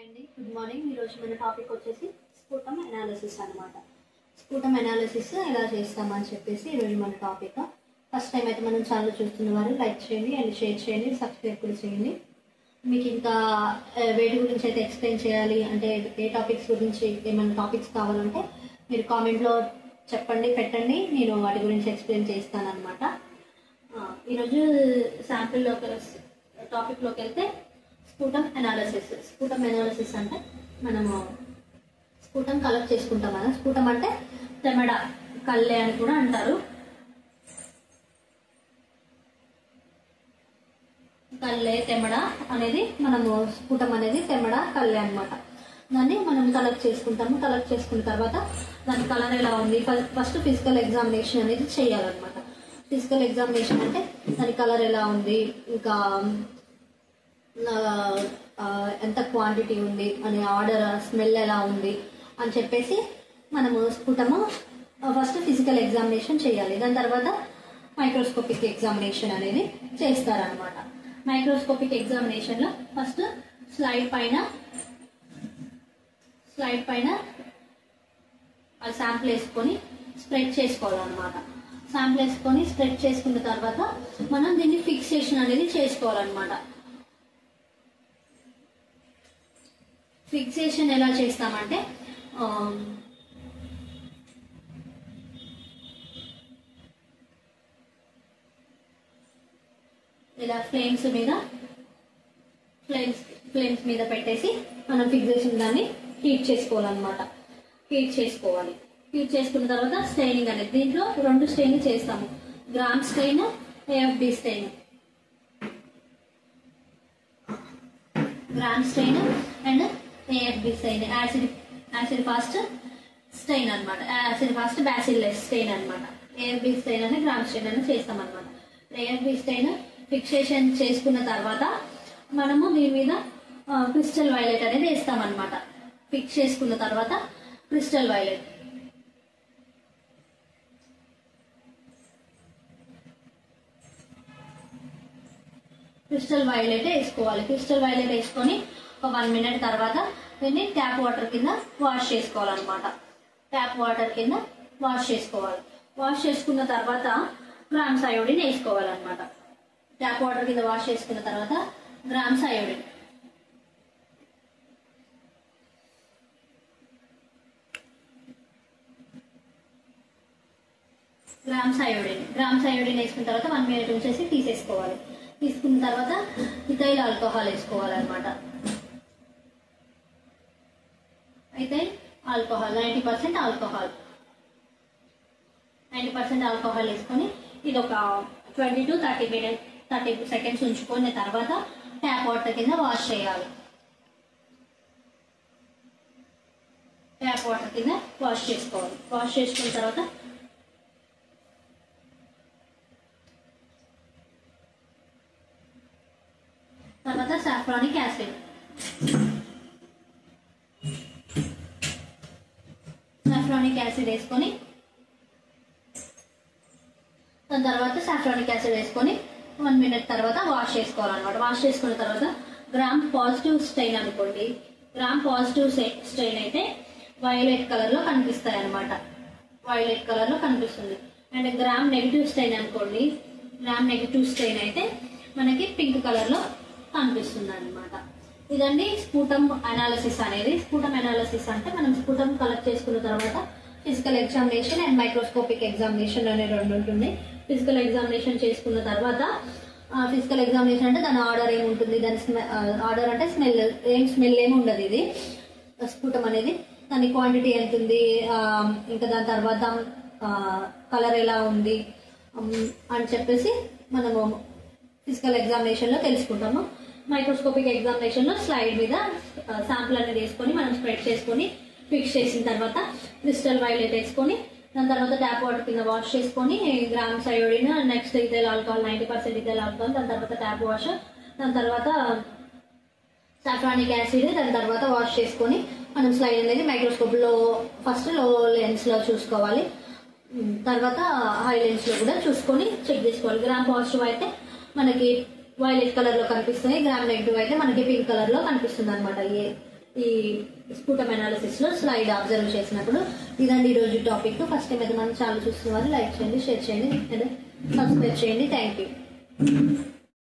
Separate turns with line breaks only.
Hi అండి, good morning. ఈరోజు మన టాపిక్ వచ్చేసి స్ఫుటం అనాలిసిస్ అనమాట. స్ఫుటం అనాలిసిస్ ఎలా చేస్తామని చెప్పేసి ఈరోజు మన టాపిక్. ఫస్ట్ టైం అయితే మనం ఛానల్ చూస్తున్న వారు లైక్ చేయండి అండ్ షేర్ చేయండి, సబ్స్క్రైబ్ కూడా చేయండి. మీకు ఇంకా వేటి గురించి అయితే ఎక్స్ప్లెయిన్ చేయాలి అంటే ఏ టాపిక్స్ గురించి ఏమైనా టాపిక్స్ కావాలంటే మీరు కామెంట్లో చెప్పండి, పెట్టండి, నేను వాటి గురించి ఎక్స్ప్లెయిన్ చేస్తాను అనమాట. ఈరోజు శాంపిల్లోకి టాపిక్లోకి వెళ్తే స్ఫుటం అనాలిసిస్. స్ఫుటం అనాలిసిస్ అంటే మనము స్ఫుటం కలెక్ట్ చేసుకుంటాం కదా. స్ఫుటం అంటే తెమడ, కళ్ళే అని కూడా అంటారు. కళ్ళే, తెమడ అనేది మనము స్ఫుటం అనేది తెమడ, కళ్ళే అనమాట. దాన్ని మనం కలెక్ట్ చేసుకుంటాము. కలెక్ట్ చేసుకున్న తర్వాత దాని కలర్ ఎలా ఉంది, ఫస్ట్ ఫిజికల్ ఎగ్జామినేషన్ అనేది చేయాలన్నమాట. ఫిజికల్ ఎగ్జామినేషన్ అంటే దాని కలర్ ఎలా ఉంది, ఇంకా ఎంత క్వాంటిటీ ఉంది అని, ఆర్డర్, స్మెల్ ఎలా ఉంది అని చెప్పేసి మనము స్ఫుటము ఫస్ట్ ఫిజికల్ ఎగ్జామినేషన్ చేయాలి. దాని తర్వాత మైక్రోస్కోపిక్ ఎగ్జామినేషన్ అనేది చేస్తారనమాట. మైక్రోస్కోపిక్ ఎగ్జామినేషన్లో ఫస్ట్ స్లైడ్ పైన శాంపుల్ వేసుకొని స్ప్రెడ్ చేసుకోవాలన్నమాట. శాంపుల్ వేసుకొని స్ప్రెడ్ చేసుకున్న తర్వాత మనం దీన్ని ఫిక్సేషన్ అనేది చేసుకోవాలన్నమాట. ఫిక్సేషన్ ఎలా చేస్తామంటే ఇలా ఫ్లేమ్స్ మీద పెట్టేసి మనం ఫిక్సేషన్ దాన్ని హీట్ చేసుకోవాలన్నమాట. హీట్ చేసుకున్న తర్వాత స్టెయినింగ్ అనేది, దీంట్లో 2 స్టెయిన్ చేస్తాము. Gram stain, AFB stain. Gram stain and AFB stain, acid fast stain అనమాట. యాసిడ్ ఫాస్ట్ బ్యాసిల్లస్ స్టెయిన్ అనమాట. AFB స్టెయిన్ అని గ్రామ్ స్టెయిన్ అని చేస్తాం అనమాట. AFB స్టెయిన్ ఫిక్సేషన్ చేసుకున్న తర్వాత మనము దీని మీద క్రిస్టల్ వైలెట్ అనేది వేస్తామన్నమాట. ఫిక్స్ చేసుకున్న తర్వాత క్రిస్టల్ వైలెట్ వేసుకోవాలి. క్రిస్టల్ వైలెట్ వేసుకొని ఒక 1 మినిట్ తర్వాత దీన్ని ట్యాప్ వాటర్ కింద వాష్ చేసుకోవాలన్నమాట. ట్యాప్ వాటర్ కింద వాష్ చేసుకోవాలి. వాష్ చేసుకున్న తర్వాత గ్రామ్స్ అయోడిన్ వేసుకోవాలన్నమాట. ట్యాప్ వాటర్ కింద వాష్ చేసుకున్న తర్వాత గ్రామ్స్ అయోడిన్ వేసుకున్న తర్వాత 1 మినిట్ ఉంచేసి తీసేసుకోవాలి. తీసుకున్న తర్వాత ఇథైల్ ఆల్కహాల్ వేసుకోవాలన్నమాట. ఇథైల్ ఆల్కహాల్ 90% ఆల్కహాల్ వేసుకొని ఇది ఒక 20 to 30 సెకండ్స్ ఉంచుకున్న తర్వాత ట్యాప్ వాటర్ కింద వాష్ చేయాలి. ట్యాప్ వాటర్ కింద వాష్ చేసుకోవాలి. వాష్ చేసుకున్న తర్వాత సాఫ్రానిక్ యాసిడ్ వేసుకొని దాని తర్వాత సాఫ్రానిక్ యాసిడ్ వేసుకొని 1 మినిట్ తర్వాత వాష్ చేసుకోవాలన్నమాట. వాష్ చేసుకున్న తర్వాత గ్రామ్ పాజిటివ్ స్టెయిన్ అనుకోండి. గ్రామ్ పాజిటివ్ స్టెయిన్ అయితే వైలెట్ కలర్ లో కనిపిస్తాయి అనమాట. వైలెట్ కలర్ లో కనిపిస్తుంది. అండ్ గ్రామ్ నెగిటివ్ స్టెయిన్ అనుకోండి. గ్రామ్ నెగిటివ్ స్టెయిన్ అయితే మనకి పింక్ కలర్ లో కనిపిస్తుంది అనమాట. ఇదండి స్ఫుటం అనాలిసిస్ అనేది. స్ఫుటం అనాలిసిస్ అంటే మనం స్ఫుటం కలెక్ట్ చేసుకున్న తర్వాత physical examination and microscopic examination అనే 2 ఉంటుంది. ఫిజికల్ ఎగ్జామినేషన్ చేసుకున్న తర్వాత ఫిజికల్ ఎగ్జామినేషన్ అంటే దాని ఆర్డర్ ఏముంటుంది, దాని ఆర్డర్ అంటే స్మెల్ ఏమి ఉండదు. ఇది స్ఫుటం అనేది దాని క్వాంటిటీ ఎంత ఉంది, ఇంకా దాని తర్వాత కలర్ ఎలా ఉంది అని చెప్పేసి మనము ఫిజికల్ ఎగ్జామినేషన్ లో తెలుసుకుంటాము. మైక్రోస్కోపిక్ ఎగ్జామినేషన్ లో స్లైడ్ మీద శాంపుల్ అనేది వేసుకొని మనం స్ప్రెడ్ చేసుకొని ఫిక్స్ చేసిన తర్వాత క్రిస్టల్ వైలెట్ వేసుకొని దాని తర్వాత ట్యాప్ వాటర్ కింద వాష్ చేసుకొని grams iodine, next ethyl alcohol 90% ethyl alcohol, దాని తర్వాత ట్యాప్ వాష్, దాని తర్వాత సాఫ్రానిక్ యాసిడ్, దాని తర్వాత వాష్ చేసుకొని మనం స్లైడ్ అనేది మైక్రోస్కోప్ లో ఫస్ట్ లో లెన్స్ లో చూసుకోవాలి. తర్వాత హై లెన్స్ లో కూడా చూసుకొని చెక్ చేసుకోవాలి. గ్రామ్ పాజిటివ్ అయితే మనకి వైలెట్ కలర్ లో కనిపిస్తుంది, గ్రామ్ నెగిటివ్ అయితే మనకి పింక్ కలర్ లో కనిపిస్తుంది అనమాట. ఈ స్ఫుటం అనాలిసిస్లో స్లైడ్ అబ్జర్వ్ చేసినప్పుడు. ఇదండి ఈరోజు టాపిక్. ఫస్ట్ టైం అయితే మనం ఛానల్ చూస్తున్న వారు లైక్ చేయండి, షేర్ చేయండి అండ్ సబ్స్క్రైబ్ చేయండి. Thank you.